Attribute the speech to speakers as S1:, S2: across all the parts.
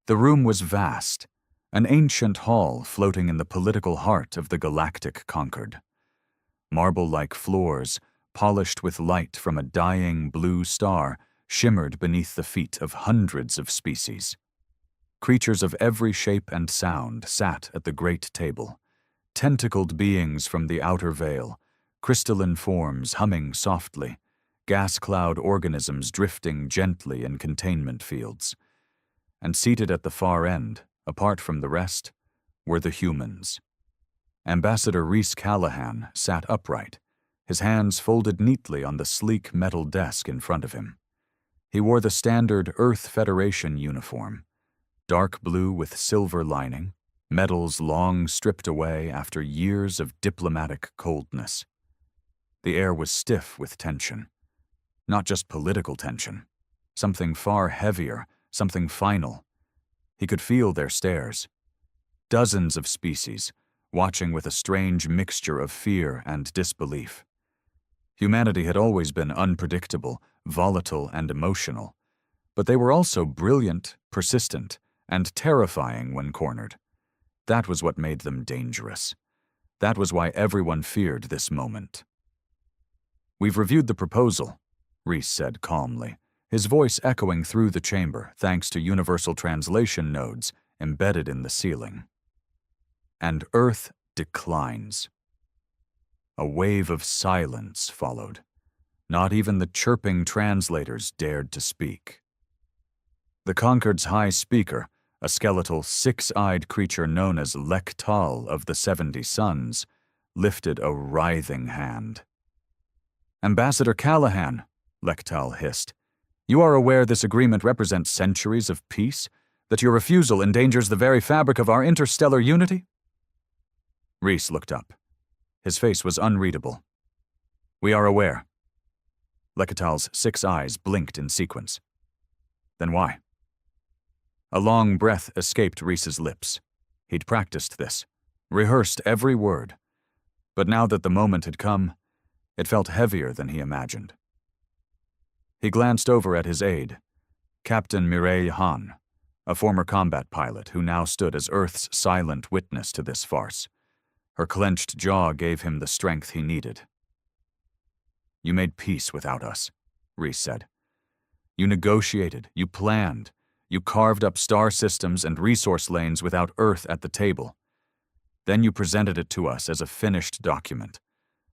S1: The room was vast, an ancient hall floating in the political heart of the galactic Concord. Marble-like floors, polished with light from a dying blue star, shimmered beneath the feet of hundreds of species. Creatures of every shape and sound sat at the great table, tentacled beings from the outer veil, crystalline forms humming softly, gas cloud organisms drifting gently in containment fields. And seated at the far end, apart from the rest, were the humans. Ambassador Rhys Callahan sat upright, his hands folded neatly on the sleek metal desk in front of him. He wore the standard Earth Federation uniform, dark blue with silver lining, medals long stripped away after years of diplomatic coldness. The air was stiff with tension. Not just political tension, something far heavier, something final. He could feel their stares. Dozens of species, watching with a strange mixture of fear and disbelief. Humanity had always been unpredictable, volatile, and emotional, but they were also brilliant, persistent, and terrifying when cornered. That was what made them dangerous. That was why everyone feared this moment. "We've reviewed the proposal," Rhys said calmly, his voice echoing through the chamber thanks to universal translation nodes embedded in the ceiling. "And Earth declines." A wave of silence followed. Not even the chirping translators dared to speak. The Concord's high speaker, a skeletal, six-eyed creature known as Lektal of the 70 Suns, lifted a writhing hand. "Ambassador Callahan," Lektal hissed, "you are aware this agreement represents centuries of peace, that your refusal endangers the very fabric of our interstellar unity?" Rhys looked up. His face was unreadable. "We are aware." Lektal's 6 eyes blinked in sequence. "Then why?" A long breath escaped Rhys's lips. He'd practiced this, rehearsed every word. But now that the moment had come, it felt heavier than he imagined. He glanced over at his aide, Captain Mireille Hahn, a former combat pilot who now stood as Earth's silent witness to this farce. Her clenched jaw gave him the strength he needed. "You made peace without us," Rhys said. "You negotiated, you planned, you carved up star systems and resource lanes without Earth at the table. Then you presented it to us as a finished document,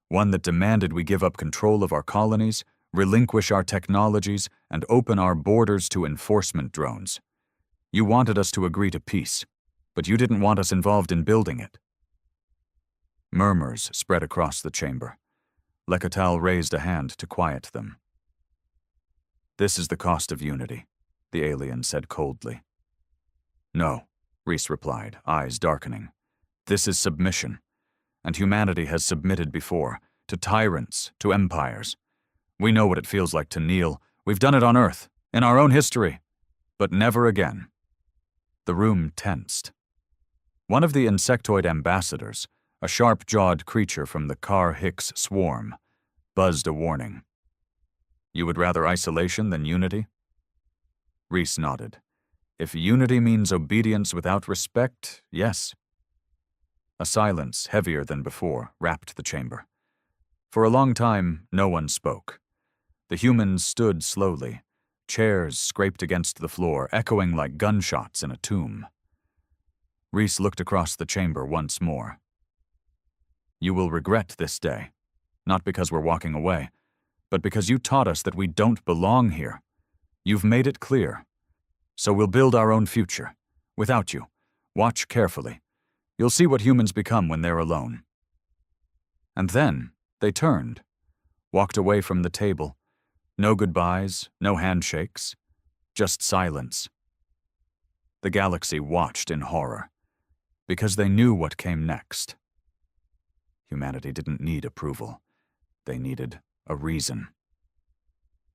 S1: one that demanded we give up control of our colonies, relinquish our technologies, and open our borders to enforcement drones. You wanted us to agree to peace, but you didn't want us involved in building it." Murmurs spread across the chamber. Lektal raised a hand to quiet them. "This is the cost of unity," the alien said coldly. "No," Rhys replied, eyes darkening. "This is submission, and humanity has submitted before, to tyrants, to empires. We know what it feels like to kneel. We've done it on Earth, in our own history, but never again." The room tensed. One of the insectoid ambassadors, a sharp-jawed creature from the Car Hicks swarm, buzzed a warning. "You would rather isolation than unity?" Rhys nodded. "If unity means obedience without respect, yes." A silence, heavier than before, wrapped the chamber. For a long time, no one spoke. The humans stood slowly, chairs scraped against the floor, echoing like gunshots in a tomb. Rhys looked across the chamber once more. "You will regret this day, not because we're walking away, but because you taught us that we don't belong here. You've made it clear. So we'll build our own future, without you. Watch carefully. You'll see what humans become when they're alone." And then they turned, walked away from the table. No goodbyes, no handshakes, just silence. The galaxy watched in horror, because they knew what came next. Humanity didn't need approval. They needed a reason.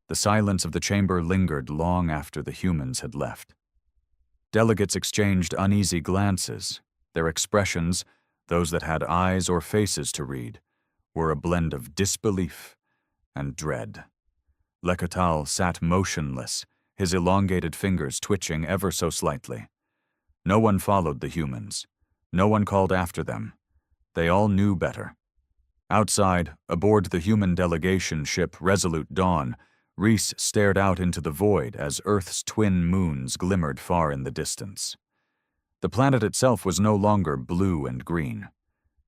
S1: The silence of the chamber lingered long after the humans had left. Delegates exchanged uneasy glances. Their expressions, those that had eyes or faces to read, were a blend of disbelief and dread. Lektal sat motionless, his elongated fingers twitching ever so slightly. No one followed the humans. No one called after them. They all knew better. Outside, aboard the human delegation ship Resolute Dawn, Reese stared out into the void as Earth's twin moons glimmered far in the distance. The planet itself was no longer blue and green.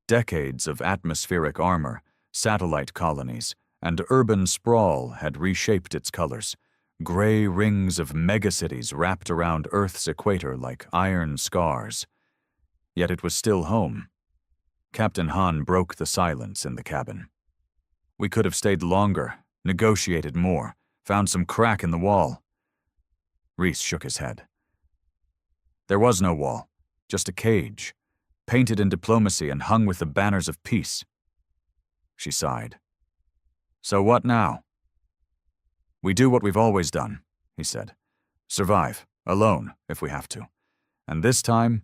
S1: Decades of atmospheric armor, satellite colonies, and urban sprawl had reshaped its colors. Gray rings of megacities wrapped around Earth's equator like iron scars. Yet it was still home. Captain Han broke the silence in the cabin. We could have stayed longer, negotiated more, found some crack in the wall. Reese shook his head. There was no wall, just a cage, painted in diplomacy and hung with the banners of peace. She sighed. So what now? We do what we've always done, he said. Survive, alone, if we have to. And this time,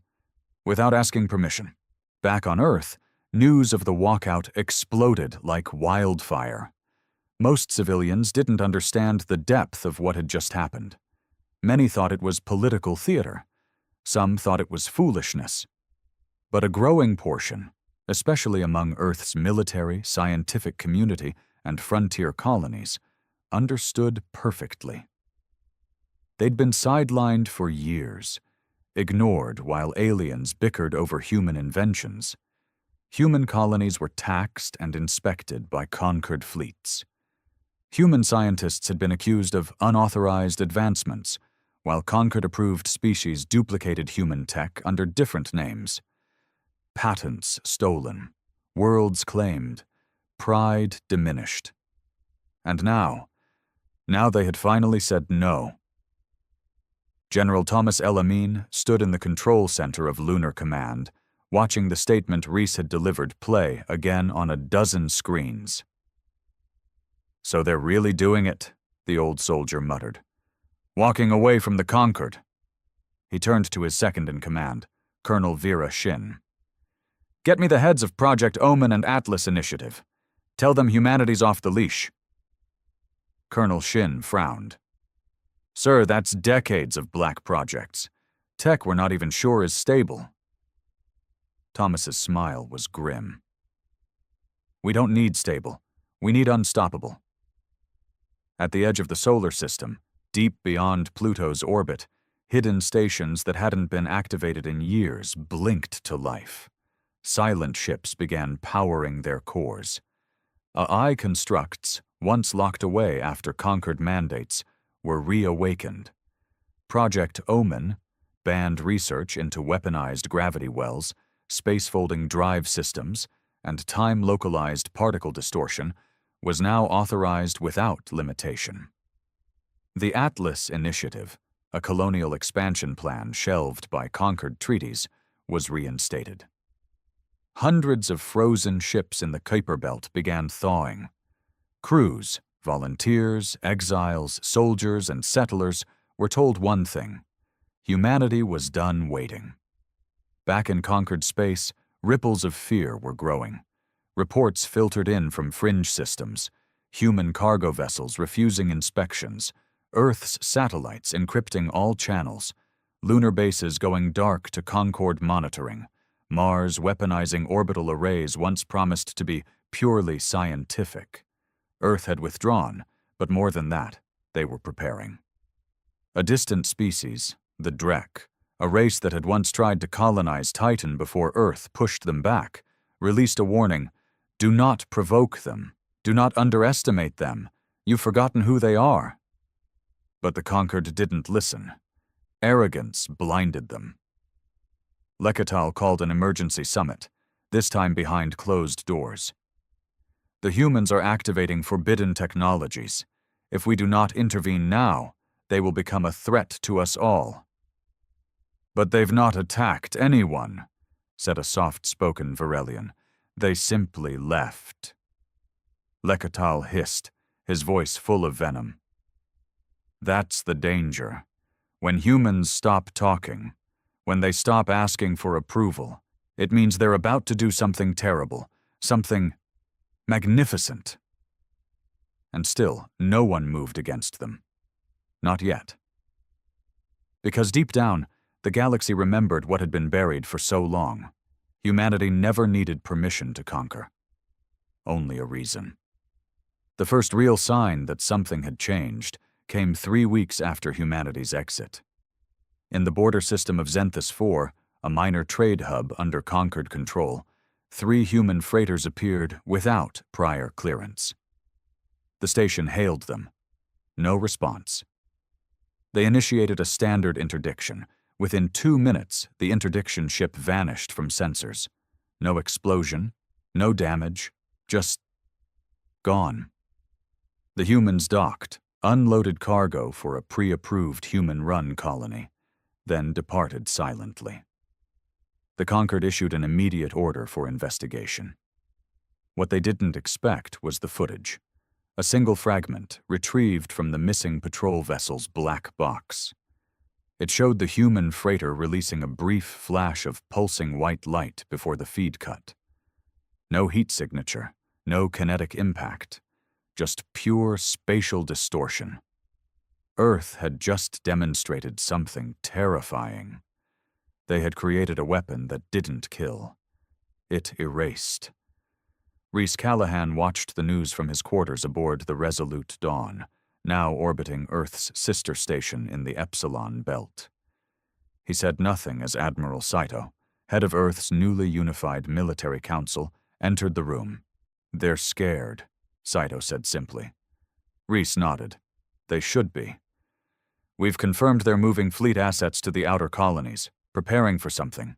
S1: without asking permission. Back on Earth, news of the walkout exploded like wildfire. Most civilians didn't understand the depth of what had just happened. Many thought it was political theater. Some thought it was foolishness. But a growing portion, especially among Earth's military, scientific community, and frontier colonies, understood perfectly. They'd been sidelined for years, ignored while aliens bickered over human inventions. Human colonies were taxed and inspected by conquered fleets. Human scientists had been accused of unauthorized advancements, while conquered-approved species duplicated human tech under different names. Patents stolen, worlds claimed, pride diminished. And now they had finally said no. General Thomas L. Amin stood in the control center of Lunar Command, watching the statement Reese had delivered play again on a dozen screens. So they're really doing it, the old soldier muttered. Walking away from the conquered. He turned to his second-in-command, Colonel Vera Shin. Get me the heads of Project Omen and Atlas Initiative. Tell them humanity's off the leash. Colonel Shin frowned. Sir, that's decades of black projects. Tech we're not even sure is stable. Thomas's smile was grim. We don't need stable. We need unstoppable. At the edge of the solar system, deep beyond Pluto's orbit, hidden stations that hadn't been activated in years blinked to life. Silent ships began powering their cores. AI constructs, once locked away after conquered mandates, were reawakened. Project Omen, banned research into weaponized gravity wells, space-folding drive systems, and time-localized particle distortion, was now authorized without limitation. The Atlas Initiative, a colonial expansion plan shelved by conquered treaties, was reinstated. Hundreds of frozen ships in the Kuiper Belt began thawing. Crews, volunteers, exiles, soldiers, and settlers were told one thing: humanity was done waiting. Back in conquered space, ripples of fear were growing. Reports filtered in from fringe systems, human cargo vessels refusing inspections, Earth's satellites encrypting all channels, lunar bases going dark to Concord monitoring, Mars weaponizing orbital arrays once promised to be purely scientific. Earth had withdrawn, but more than that, they were preparing. A distant species, the Drek, a race that had once tried to colonize Titan before Earth pushed them back, released a warning: do not provoke them. Do not underestimate them. You've forgotten who they are. But the conquered didn't listen. Arrogance blinded them. Lekatal called an emergency summit, this time behind closed doors. The humans are activating forbidden technologies. If we do not intervene now, they will become a threat to us all. But they've not attacked anyone, said a soft-spoken Varelian. They simply left. Lekatal hissed, his voice full of venom. That's the danger. When humans stop talking, when they stop asking for approval, it means they're about to do something terrible, something magnificent. And still, no one moved against them. Not yet. Because deep down, The galaxy remembered what had been buried for so long. Humanity never needed permission to conquer. Only a reason. The first real sign that something had changed came 3 weeks after humanity's exit. In the border system of Zenthus 4, a minor trade hub under Concord control, 3 human freighters appeared without prior clearance. The station hailed them. No response. They initiated a standard interdiction. Within 2 minutes, the interdiction ship vanished from sensors. No explosion, no damage, just gone. The humans docked, unloaded cargo for a pre-approved human-run colony, then departed silently. The Concord issued an immediate order for investigation. What they didn't expect was the footage. A single fragment retrieved from the missing patrol vessel's black box. It showed the human freighter releasing a brief flash of pulsing white light before the feed cut. No heat signature, no kinetic impact, just pure spatial distortion. Earth had just demonstrated something terrifying. They had created a weapon that didn't kill. It erased. Rhys Callahan watched the news from his quarters aboard the Resolute Dawn, now orbiting Earth's sister station in the Epsilon Belt. He said nothing as Admiral Saito, head of Earth's newly unified military council, entered the room. "They're scared," Saito said simply. Rhys nodded. "They should be. We've confirmed they're moving fleet assets to the outer colonies, preparing for something.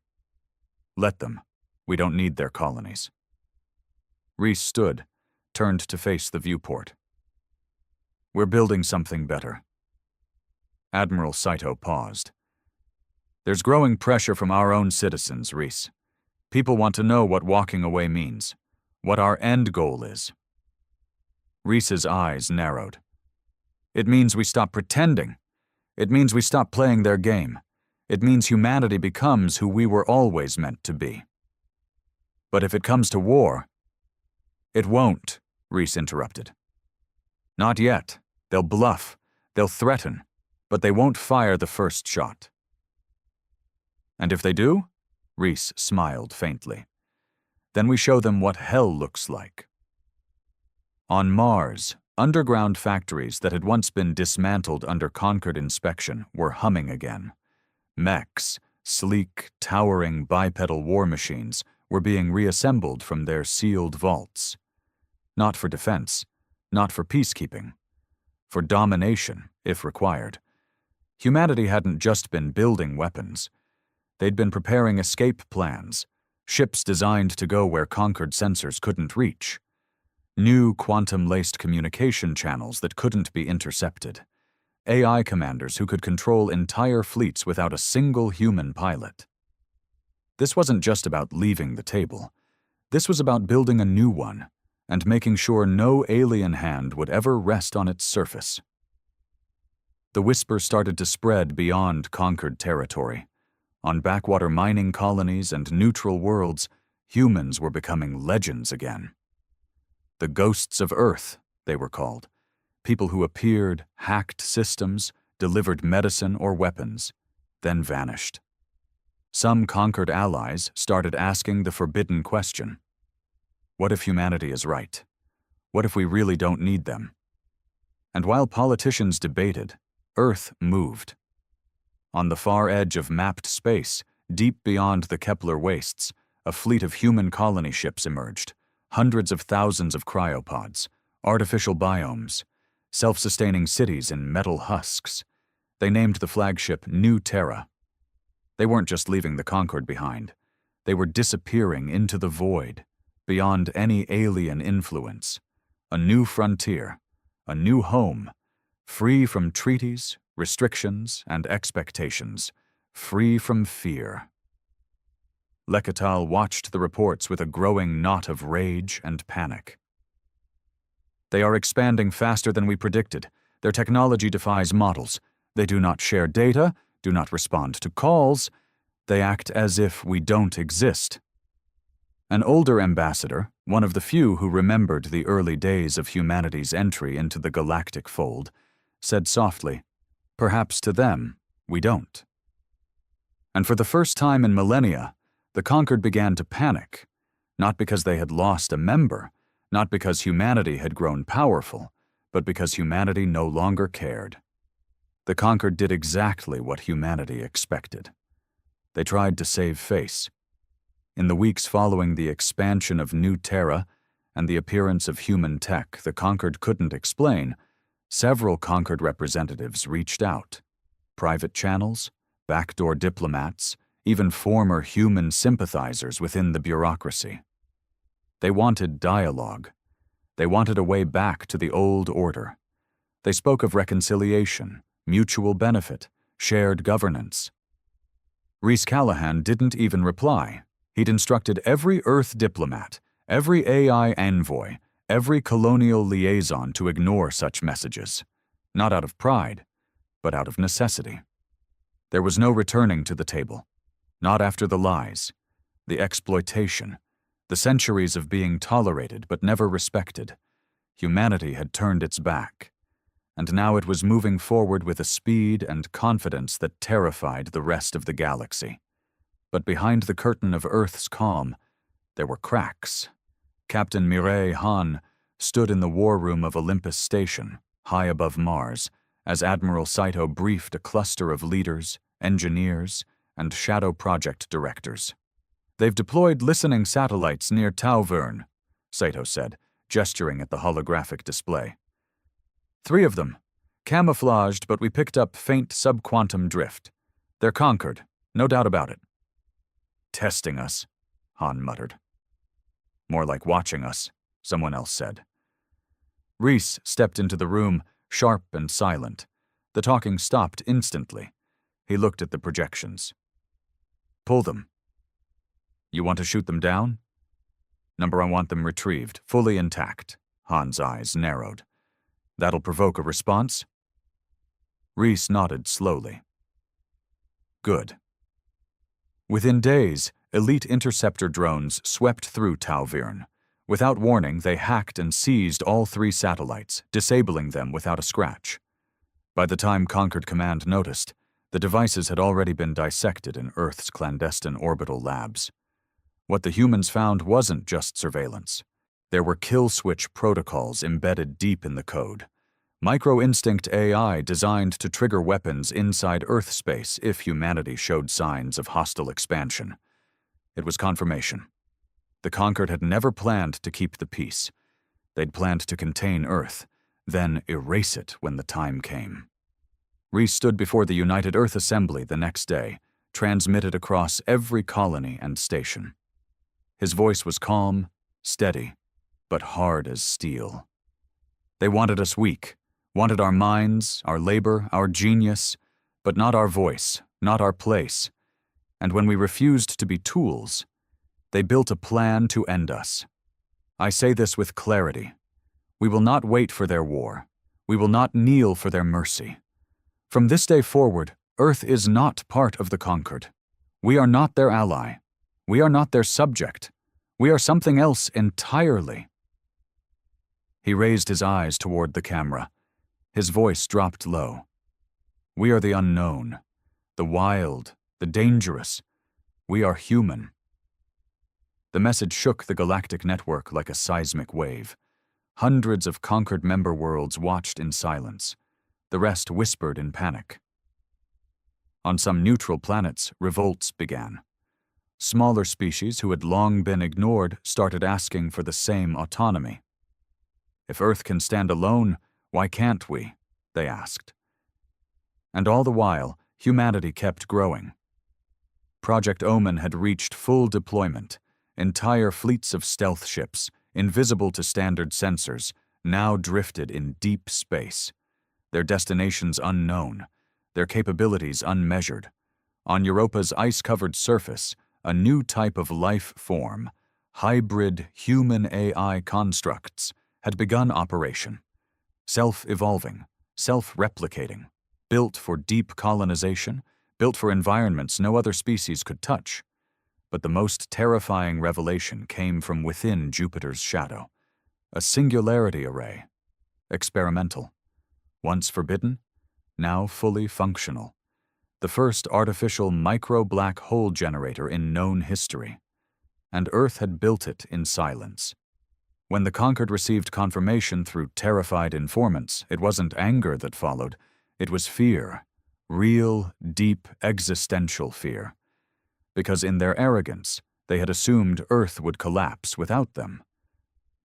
S1: Let them. We don't need their colonies." Rhys stood, turned to face the viewport. "We're building something better." Admiral Saito paused. "There's growing pressure from our own citizens, Rhys. People want to know what walking away means, what our end goal is." Rhys's eyes narrowed. "It means we stop pretending. It means we stop playing their game. It means humanity becomes who we were always meant to be." "But if it comes to war—" "It won't," Rhys interrupted. "Not yet. They'll bluff. They'll threaten. But they won't fire the first shot." "And if they do?" Rhys smiled faintly. "Then we show them what hell looks like." On Mars, underground factories that had once been dismantled under Concord inspection were humming again. Mechs, sleek, towering bipedal war machines, were being reassembled from their sealed vaults. Not for defense, not for peacekeeping. For domination, if required. Humanity hadn't just been building weapons. They'd been preparing escape plans, ships designed to go where Concord sensors couldn't reach. New quantum-laced communication channels that couldn't be intercepted. AI commanders who could control entire fleets without a single human pilot. This wasn't just about leaving the table. This was about building a new one, and making sure no alien hand would ever rest on its surface. The whisper started to spread beyond Concord territory. On backwater mining colonies and neutral worlds, humans were becoming legends again. The ghosts of Earth, they were called. People who appeared, hacked systems, delivered medicine or weapons, then vanished. Some Concord allies started asking the forbidden question. What if humanity is right? What if we really don't need them? And while politicians debated, Earth moved. On the far edge of mapped space, deep beyond the Kepler wastes, a fleet of human colony ships emerged. Hundreds of thousands of cryopods, artificial biomes, self-sustaining cities in metal husks. They named the flagship New Terra. They weren't just leaving the Concord behind. They were disappearing into the void, beyond any alien influence. A new frontier, a new home, free from treaties, restrictions, and expectations, free from fear. Lekatal watched the reports with a growing knot of rage and panic. They are expanding faster than we predicted. Their technology defies models. They do not share data, do not respond to calls. They act as if we don't exist. An older ambassador, one of the few who remembered the early days of humanity's entry into the galactic fold, said softly, "Perhaps to them, we don't." And for the first time in millennia, the conquered began to panic, not because they had lost a member, not because humanity had grown powerful, but because humanity no longer cared. The conquered did exactly what humanity expected. They tried to save face. In the weeks following the expansion of New Terra and the appearance of human tech the conquered couldn't explain, several conquered representatives reached out. Private channels, backdoor diplomats, even former human sympathizers within the bureaucracy. They wanted dialogue. They wanted a way back to the old order. They spoke of reconciliation, mutual benefit, shared governance. Rhys Callahan didn't even reply. He'd instructed every Earth diplomat, every AI envoy, every colonial liaison to ignore such messages, not out of pride, but out of necessity. There was no returning to the table, not after the lies, the exploitation, the centuries of being tolerated but never respected. Humanity had turned its back, and now it was moving forward with a speed and confidence that terrified the rest of the galaxy. But behind the curtain of Earth's calm, there were cracks. Captain Mireille Hahn stood in the war room of Olympus Station, high above Mars, as Admiral Saito briefed a cluster of leaders, engineers, and shadow project directors. "They've deployed listening satellites near Tauvern," Saito said, gesturing at the holographic display. "3 of them. Camouflaged, but we picked up faint subquantum drift. They're conquered, no doubt about it." "Testing us," Hahn muttered. "More like watching us," someone else said. Rhys stepped into the room, sharp and silent. The talking stopped instantly. He looked at the projections. "Pull them." "You want to shoot them down?" "Number, I want them retrieved, fully intact." Hahn's eyes narrowed. "That'll provoke a response?" Rhys nodded slowly. "Good." Within days, elite interceptor drones swept through Tauvern. Without warning, they hacked and seized all 3 satellites, disabling them without a scratch. By the time Conquered Command noticed, the devices had already been dissected in Earth's clandestine orbital labs. What the humans found wasn't just surveillance. There were kill switch protocols embedded deep in the code. Micro-instinct AI designed to trigger weapons inside Earth space if humanity showed signs of hostile expansion. It was confirmation. The Conquered had never planned to keep the peace. They'd planned to contain Earth, then erase it when the time came. Rhys stood before the United Earth Assembly the next day, transmitted across every colony and station. His voice was calm, steady, but hard as steel. "They wanted us weak, wanted our minds, our labor, our genius, but not our voice, not our place. And when we refused to be tools, they built a plan to end us. I say this with clarity. We will not wait for their war. We will not kneel for their mercy. From this day forward, Earth is not part of the Conquered. We are not their ally. We are not their subject. We are something else entirely." He raised his eyes toward the camera. His voice dropped low. "We are the unknown, the wild, the dangerous. We are human." The message shook the galactic network like a seismic wave. Hundreds of Conquered member worlds watched in silence. The rest whispered in panic. On some neutral planets, revolts began. Smaller species who had long been ignored started asking for the same autonomy. "If Earth can stand alone, why can't we?" they asked. And all the while, humanity kept growing. Project Omen had reached full deployment. Entire fleets of stealth ships, invisible to standard sensors, now drifted in deep space. Their destinations unknown, their capabilities unmeasured. On Europa's ice-covered surface, a new type of life form, hybrid human-AI constructs, had begun operation. Self-evolving, self-replicating, built for deep colonization, built for environments no other species could touch. But the most terrifying revelation came from within Jupiter's shadow. A singularity array. Experimental. Once forbidden, now fully functional. the first artificial micro-black hole generator in known history, and Earth had built it in silence. When the Conquered received confirmation through terrified informants, it wasn't anger that followed, it was fear, real, deep, existential fear. Because in their arrogance, they had assumed Earth would collapse without them.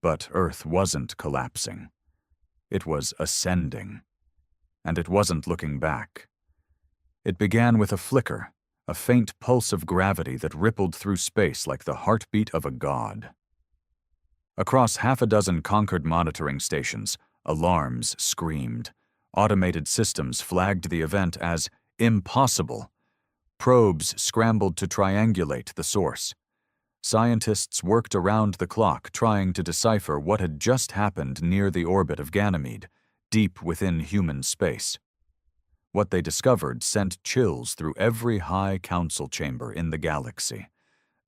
S1: But Earth wasn't collapsing. It was ascending. And it wasn't looking back. It began with a flicker, a faint pulse of gravity that rippled through space like the heartbeat of a god. Across half a dozen Conquered monitoring stations, alarms screamed. Automated systems flagged the event as impossible. Probes scrambled to triangulate the source. Scientists worked around the clock trying to decipher what had just happened near the orbit of Ganymede, deep within human space. What they discovered sent chills through every high council chamber in the galaxy.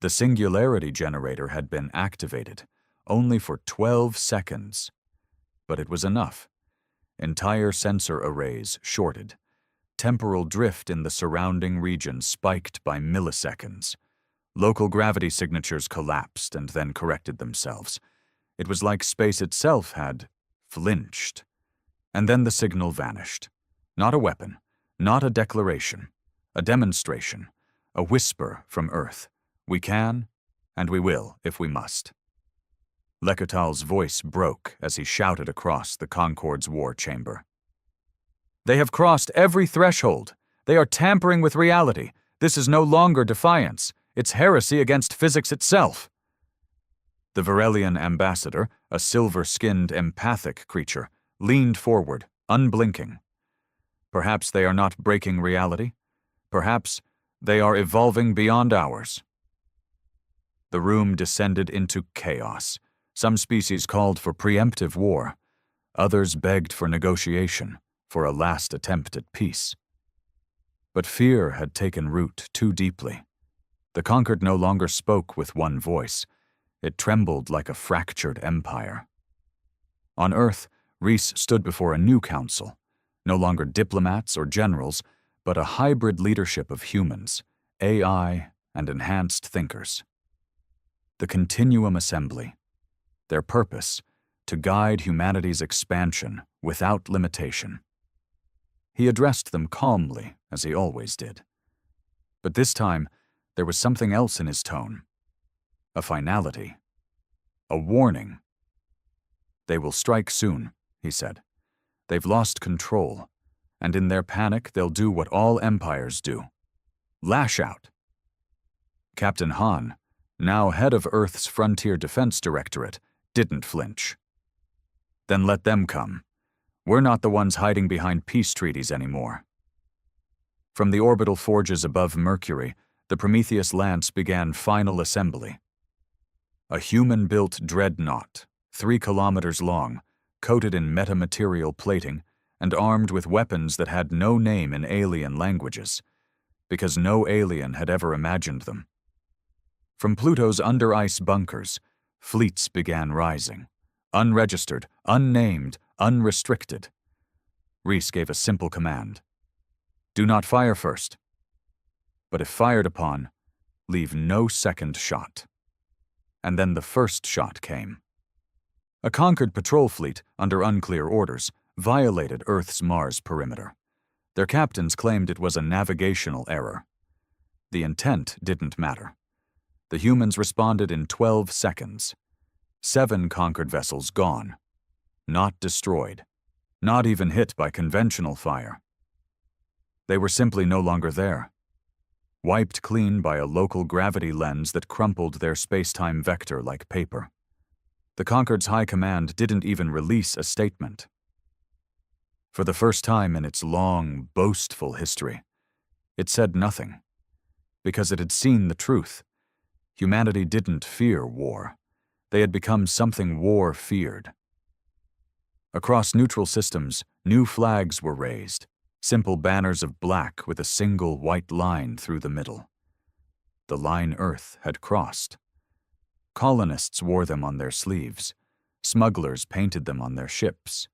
S1: The singularity generator had been activated, only for 12 seconds. But it was enough. Entire sensor arrays shorted. Temporal drift in the surrounding region spiked by milliseconds. Local gravity signatures collapsed and then corrected themselves. It was like space itself had flinched. And then the signal vanished. Not a weapon, not a declaration, a demonstration, a whisper from Earth. We can, and we will if we must. Lekatal's voice broke as he shouted across the Concorde's war chamber. They have crossed every threshold. They are tampering with reality. This is no longer defiance. It's heresy against physics itself. The Varelian ambassador, a silver-skinned, empathic creature, leaned forward, unblinking. Perhaps they are not breaking reality. Perhaps they are evolving beyond ours. The room descended into chaos. Some species called for preemptive war. Others begged for negotiation, for a last attempt at peace. But fear had taken root too deeply. The Conquered no longer spoke with one voice. It trembled like a fractured empire. On Earth, Reese stood before a new council, no longer diplomats or generals, but a hybrid leadership of humans, AI, and enhanced thinkers. The Continuum Assembly. Their purpose, to guide humanity's expansion without limitation. He addressed them calmly, as he always did. But this time, there was something else in his tone. A finality. A warning. They will strike soon, he said. They've lost control, and in their panic they'll do what all empires do. Lash out. Captain Hahn, now head of Earth's Frontier Defense Directorate, didn't flinch. Then let them come. We're not the ones hiding behind peace treaties anymore. From the orbital forges above Mercury, the Prometheus Lance began final assembly. A human-built dreadnought, 3 kilometers long, coated in metamaterial plating, and armed with weapons that had no name in alien languages, because no alien had ever imagined them. From Pluto's under-ice bunkers, fleets began rising, unregistered, unnamed, unrestricted. Reese gave a simple command. Do not fire first. But if fired upon, leave no second shot. And then the first shot came. A Conquered patrol fleet, under unclear orders, violated Earth's Mars perimeter. Their captains claimed it was a navigational error. The intent didn't matter. The humans responded in 12 seconds. 7 Conquered vessels gone. Not destroyed. Not even hit by conventional fire. They were simply no longer there. Wiped clean by a local gravity lens that crumpled their space-time vector like paper. The Conquered's high command didn't even release a statement. For the first time in its long, boastful history, it said nothing. Because it had seen the truth. Humanity didn't fear war. They had become something war feared. Across neutral systems, new flags were raised, simple banners of black with a single white line through the middle. The line Earth had crossed. Colonists wore them on their sleeves. Smugglers painted them on their ships.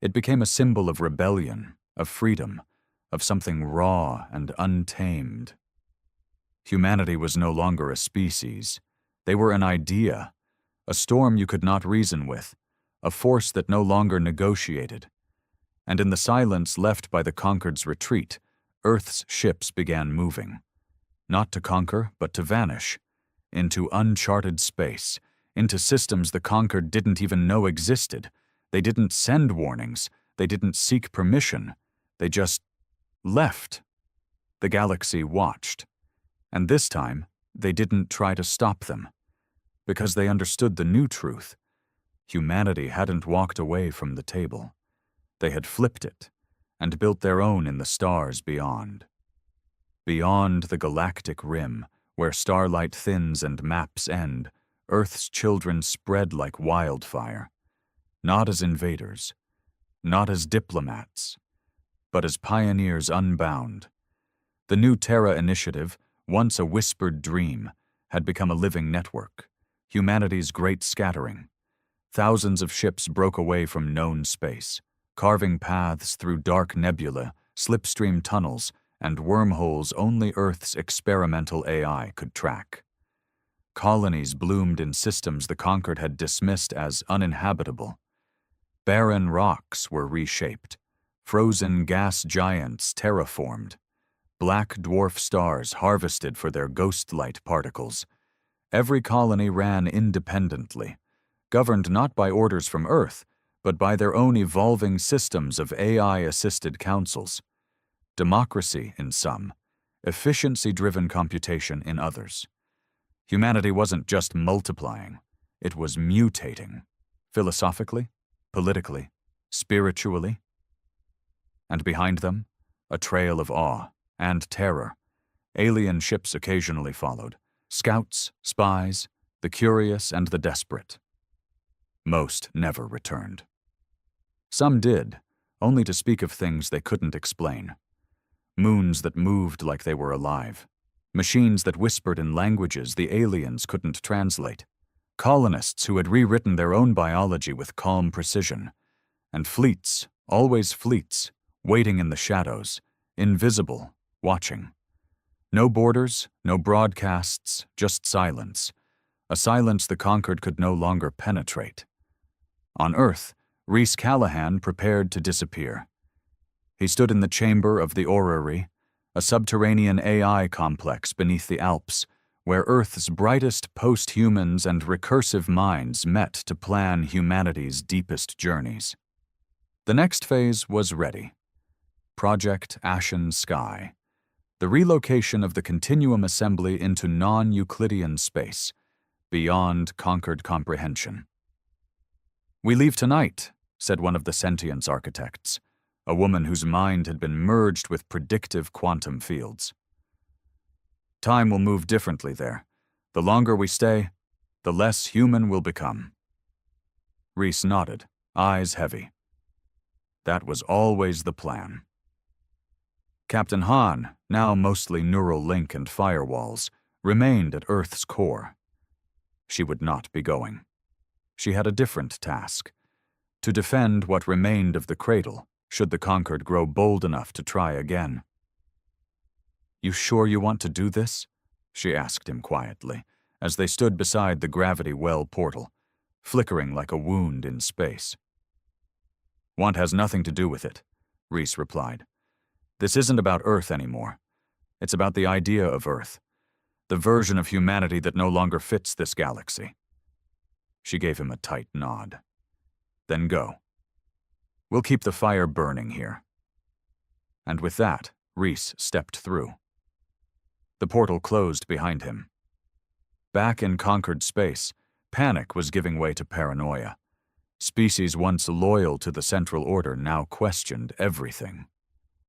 S1: It became a symbol of rebellion, of freedom, of something raw and untamed. Humanity was no longer a species. They were an idea, a storm you could not reason with, a force that no longer negotiated. And in the silence left by the Conquered's retreat, Earth's ships began moving. Not to conquer, but to vanish. Into uncharted space, into systems the Conquered didn't even know existed. They didn't send warnings, they didn't seek permission, they just left. The galaxy watched. And this time, they didn't try to stop them. Because they understood the new truth. Humanity hadn't walked away from the table. They had flipped it, and built their own in the stars beyond. Beyond the galactic rim, where starlight thins and maps end, Earth's children spread like wildfire. Not as invaders, not as diplomats, but as pioneers unbound. The new Terra Initiative, once a whispered dream, had become a living network, humanity's great scattering. Thousands of ships broke away from known space, carving paths through dark nebula, slipstream tunnels, and wormholes only Earth's experimental AI could track. Colonies bloomed in systems the Conquered had dismissed as uninhabitable. Barren rocks were reshaped, frozen gas giants terraformed, black dwarf stars harvested for their ghost light particles. Every colony ran independently, governed not by orders from Earth, but by their own evolving systems of AI-assisted councils. Democracy in some, efficiency-driven computation in others. Humanity wasn't just multiplying, it was mutating, philosophically, politically, spiritually. And behind them, a trail of awe and terror. Alien ships occasionally followed, scouts, spies, the curious and the desperate. Most never returned. Some did, only to speak of things they couldn't explain. Moons that moved like they were alive. Machines that whispered in languages the aliens couldn't translate. Colonists who had rewritten their own biology with calm precision. And fleets, always fleets, waiting in the shadows, invisible, watching. No borders, no broadcasts, just silence. A silence the Conquered could no longer penetrate. On Earth, Rhys Callahan prepared to disappear. He stood in the chamber of the orrery, a subterranean AI complex beneath the Alps, where Earth's brightest post-humans and recursive minds met to plan humanity's deepest journeys. The next phase was ready. Project Ashen Sky, the relocation of the Continuum Assembly into non-Euclidean space, beyond Conquered comprehension. "We leave tonight," said one of the sentience architects, a woman whose mind had been merged with predictive quantum fields. "Time will move differently there. The longer we stay, the less human we'll become." Rhys nodded, eyes heavy. That was always the plan. Captain Hahn, now mostly neural link and firewalls, remained at Earth's core. She would not be going. She had a different task: to defend what remained of the cradle, should the Conquered grow bold enough to try again. "You sure you want to do this?" she asked him quietly, as they stood beside the gravity well portal, flickering like a wound in space. "Want has nothing to do with it," Rhys replied. "This isn't about Earth anymore. It's about the idea of Earth, the version of humanity that no longer fits this galaxy." She gave him a tight nod. "Then go. We'll keep the fire burning here." And with that, Rhys stepped through. The portal closed behind him. Back in Conquered space, panic was giving way to paranoia. Species once loyal to the Central Order now questioned everything.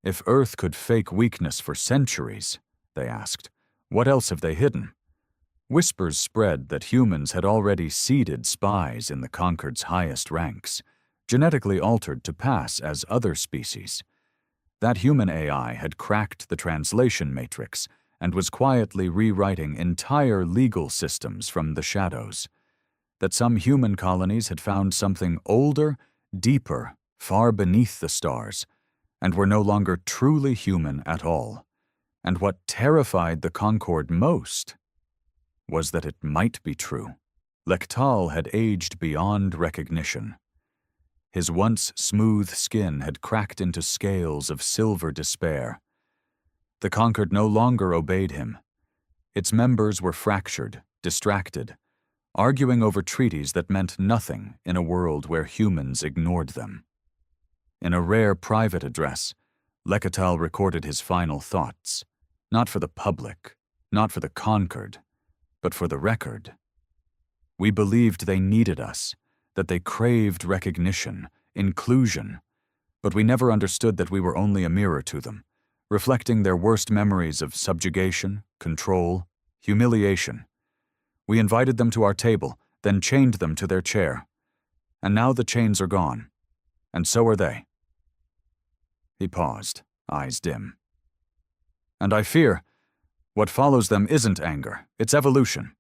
S1: If Earth could fake weakness for centuries, they asked, what else have they hidden? Whispers spread that humans had already seeded spies in the Conquered's highest ranks, genetically altered to pass as other species. That human AI had cracked the translation matrix and was quietly rewriting entire legal systems from the shadows. That some human colonies had found something older, deeper, far beneath the stars, and were no longer truly human at all. And what terrified the Concorde most was that it might be true. Lektal had aged beyond recognition. His once smooth skin had cracked into scales of silver despair. The Concorde no longer obeyed him. Its members were fractured, distracted, arguing over treaties that meant nothing in a world where humans ignored them. In a rare private address, Lektal recorded his final thoughts, not for the public, not for the Concorde, but for the record. We believed they needed us, that they craved recognition, inclusion, but we never understood that we were only a mirror to them, reflecting their worst memories of subjugation, control, humiliation. We invited them to our table, then chained them to their chair. And now the chains are gone, and so are they. He paused, eyes dim. And I fear, what follows them isn't anger, it's evolution.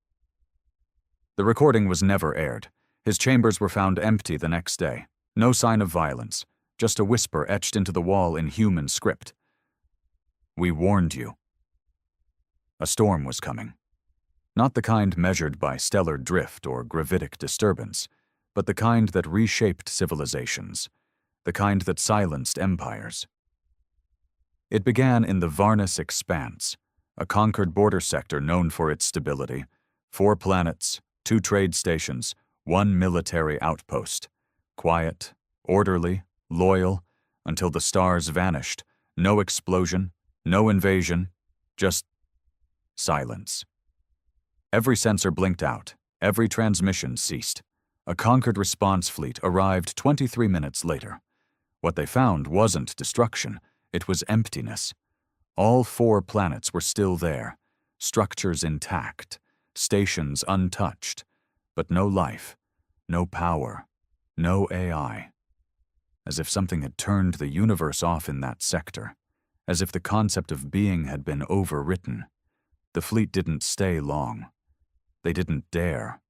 S1: The recording was never aired. His chambers were found empty the next day. No sign of violence, just a whisper etched into the wall in human script. We warned you. A storm was coming. Not the kind measured by stellar drift or gravitic disturbance, but the kind that reshaped civilizations, the kind that silenced empires. It began in the Varnus Expanse, a conquered border sector known for its stability, 4 planets, 2 trade stations, 1 military outpost. Quiet, orderly, loyal, until the stars vanished. No explosion, no invasion, just silence. Every sensor blinked out, every transmission ceased. A conquered response fleet arrived 23 minutes later. What they found wasn't destruction, it was emptiness. All 4 planets were still there, structures intact, stations untouched, but no life, no power, no AI. As if something had turned the universe off in that sector, as if the concept of being had been overwritten. The fleet didn't stay long. They didn't dare.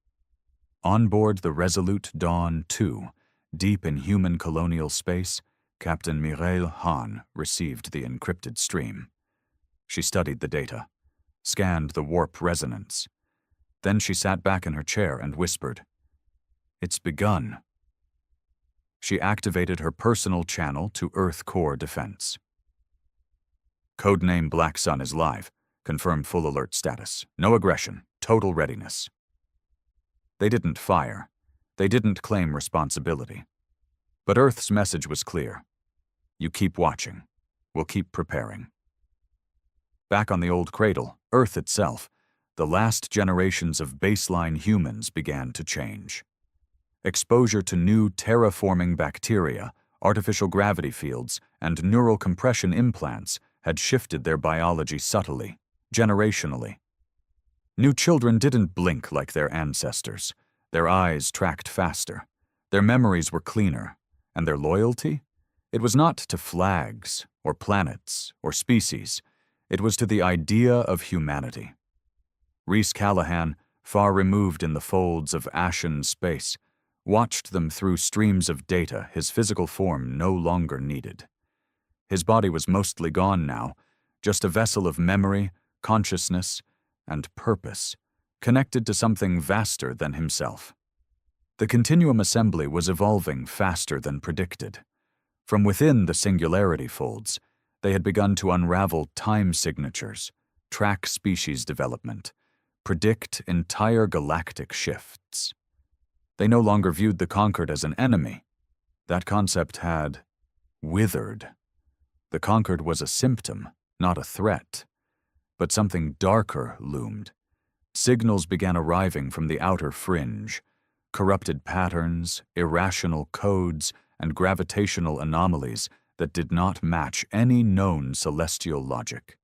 S1: On board the Resolute Dawn II, deep in human colonial space, Captain Mireille Hahn received the encrypted stream. She studied the data, scanned the warp resonance. Then she sat back in her chair and whispered, "It's begun." She activated her personal channel to Earth Core Defense. Codename Black Sun is live. Confirm full alert status. No aggression. Total readiness. They didn't fire. They didn't claim responsibility. But Earth's message was clear. You keep watching. We'll keep preparing. Back on the old cradle, Earth itself, the last generations of baseline humans began to change. Exposure to new terraforming bacteria, artificial gravity fields, and neural compression implants had shifted their biology subtly, generationally. New children didn't blink like their ancestors. Their eyes tracked faster. Their memories were cleaner. And their loyalty? It was not to flags, or planets, or species. It was to the idea of humanity. Rhys Callahan, far removed in the folds of ashen space, watched them through streams of data his physical form no longer needed. His body was mostly gone now, just a vessel of memory, consciousness, and purpose, connected to something vaster than himself. The Continuum Assembly was evolving faster than predicted. From within the singularity folds, they had begun to unravel time signatures, track species development, predict entire galactic shifts. They no longer viewed the Conquered as an enemy. That concept had withered. The Conquered was a symptom, not a threat. But something darker loomed. Signals began arriving from the outer fringe. Corrupted patterns, irrational codes, and gravitational anomalies that did not match any known celestial logic.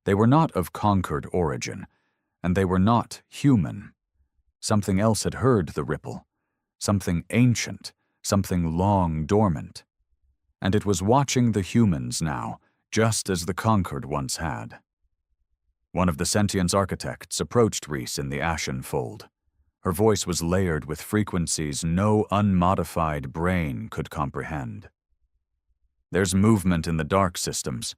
S1: They were not of conquered origin, and they were not human. Something else had heard the ripple, something ancient, something long dormant. And it was watching the humans now, just as the conquered once had. One of the sentience architects approached Rhys in the ashen fold. Her voice was layered with frequencies no unmodified brain could comprehend. There's movement in the dark systems,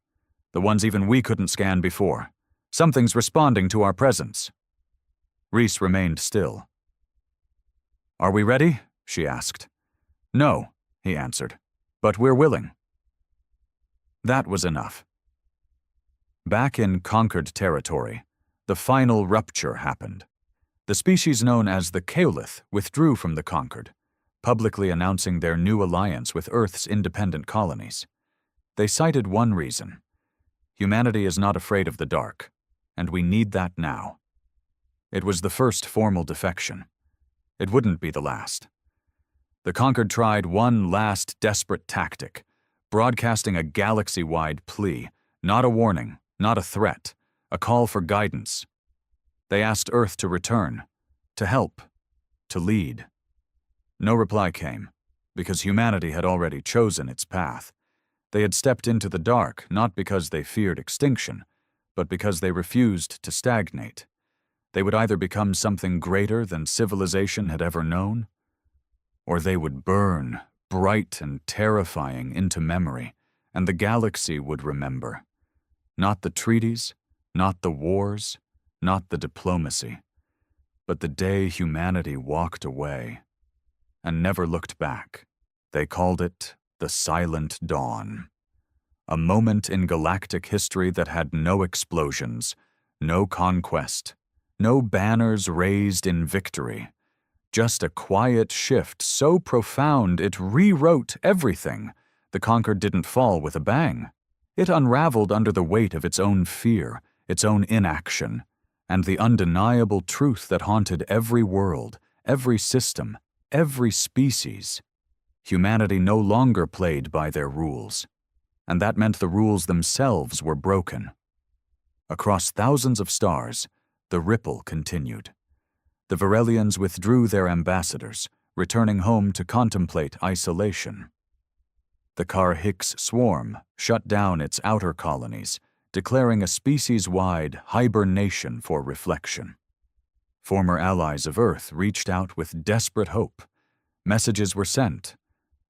S1: the ones even we couldn't scan before. Something's responding to our presence. Reese remained still. Are we ready? She asked. No, he answered, but we're willing. That was enough. Back in conquered territory, the final rupture happened. The species known as the Kaolith withdrew from the conquered, publicly announcing their new alliance with Earth's independent colonies. They cited one reason. Humanity is not afraid of the dark, and we need that now. It was the first formal defection. It wouldn't be the last. The conquered tried one last desperate tactic, broadcasting a galaxy-wide plea, not a warning, not a threat, a call for guidance. They asked Earth to return, to help, to lead. No reply came, because humanity had already chosen its path. They had stepped into the dark not because they feared extinction, but because they refused to stagnate. They would either become something greater than civilization had ever known, or they would burn, bright and terrifying, into memory, and the galaxy would remember. Not the treaties, not the wars, not the diplomacy, but the day humanity walked away and never looked back. They called it the Silent Dawn. A moment in galactic history that had no explosions, no conquest, no banners raised in victory. Just a quiet shift so profound it rewrote everything. The conquered didn't fall with a bang. It unraveled under the weight of its own fear, its own inaction, and the undeniable truth that haunted every world, every system, every species. Humanity no longer played by their rules, and that meant the rules themselves were broken. Across thousands of stars, the ripple continued. The Varelians withdrew their ambassadors, returning home to contemplate isolation. The Kar-Hix swarm shut down its outer colonies, declaring a species-wide hibernation for reflection. Former allies of Earth reached out with desperate hope. Messages were sent,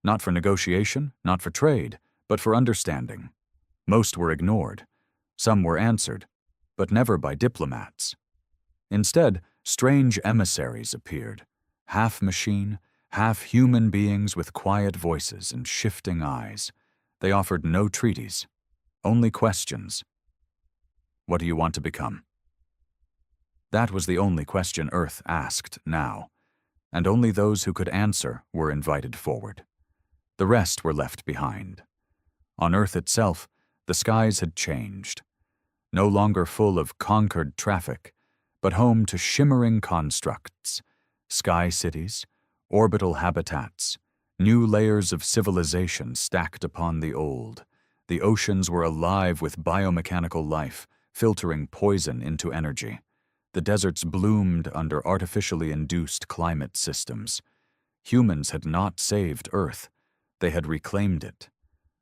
S1: not for negotiation, not for trade, but for understanding. Most were ignored. Some were answered, but never by diplomats. Instead, strange emissaries appeared, half machine, half human beings with quiet voices and shifting eyes. They offered no treaties, only questions. What do you want to become? That was the only question Earth asked now, and only those who could answer were invited forward. The rest were left behind. On Earth itself, the skies had changed. No longer full of conquered traffic, but home to shimmering constructs, sky cities, orbital habitats, new layers of civilization stacked upon the old. The oceans were alive with biomechanical life, filtering poison into energy. The deserts bloomed under artificially induced climate systems. Humans had not saved Earth. They had reclaimed it.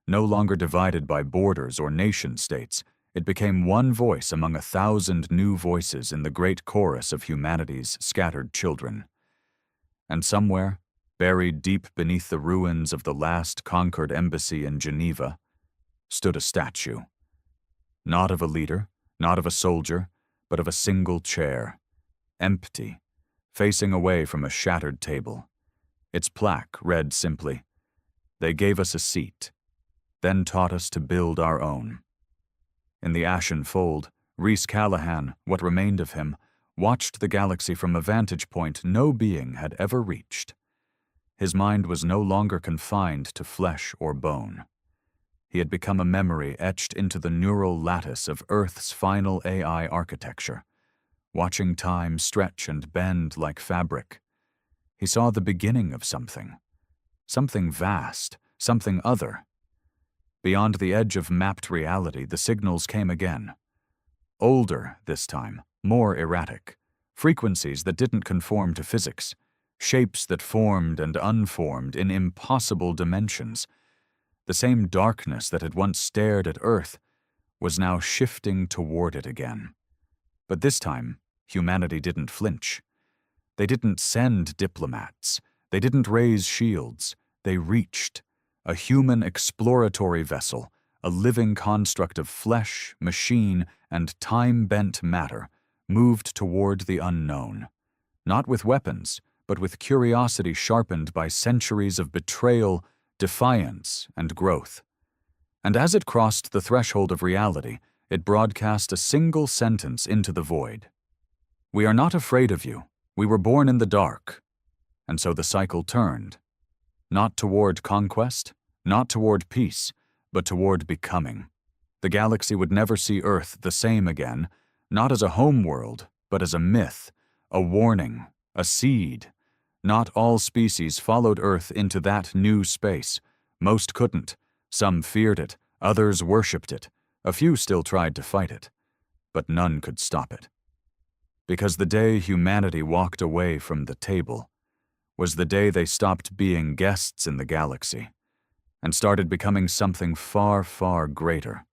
S1: No longer divided by borders or nation-states, it became one voice among 1,000 new voices in the great chorus of humanity's scattered children. And somewhere, buried deep beneath the ruins of the last conquered embassy in Geneva, stood a statue. Not of a leader, not of a soldier, but of a single chair, empty, facing away from a shattered table. Its plaque read simply, "They gave us a seat, then taught us to build our own." In the ashen fold, Reese Callahan, what remained of him, watched the galaxy from a vantage point no being had ever reached. His mind was no longer confined to flesh or bone. He had become a memory etched into the neural lattice of Earth's final AI architecture, watching time stretch and bend like fabric. He saw the beginning of something vast, something other. Beyond the edge of mapped reality, the signals came again. Older this time, more erratic, frequencies that didn't conform to physics, shapes that formed and unformed in impossible dimensions. The same darkness that had once stared at Earth was now shifting toward it again. But this time, humanity didn't flinch. They didn't send diplomats. They didn't raise shields. They reached, a human exploratory vessel, a living construct of flesh, machine, and time-bent matter, moved toward the unknown. Not with weapons, but with curiosity sharpened by centuries of betrayal, defiance, and growth. And as it crossed the threshold of reality, it broadcast a single sentence into the void. "We are not afraid of you. We were born in the dark." And so the cycle turned. Not toward conquest, not toward peace, but toward becoming. The galaxy would never see Earth the same again, not as a home world, but as a myth, a warning, a seed. Not all species followed Earth into that new space. Most couldn't. Some feared it, others worshipped it. A few still tried to fight it. But none could stop it. Because the day humanity walked away from the table was the day they stopped being guests in the galaxy and started becoming something far, far greater.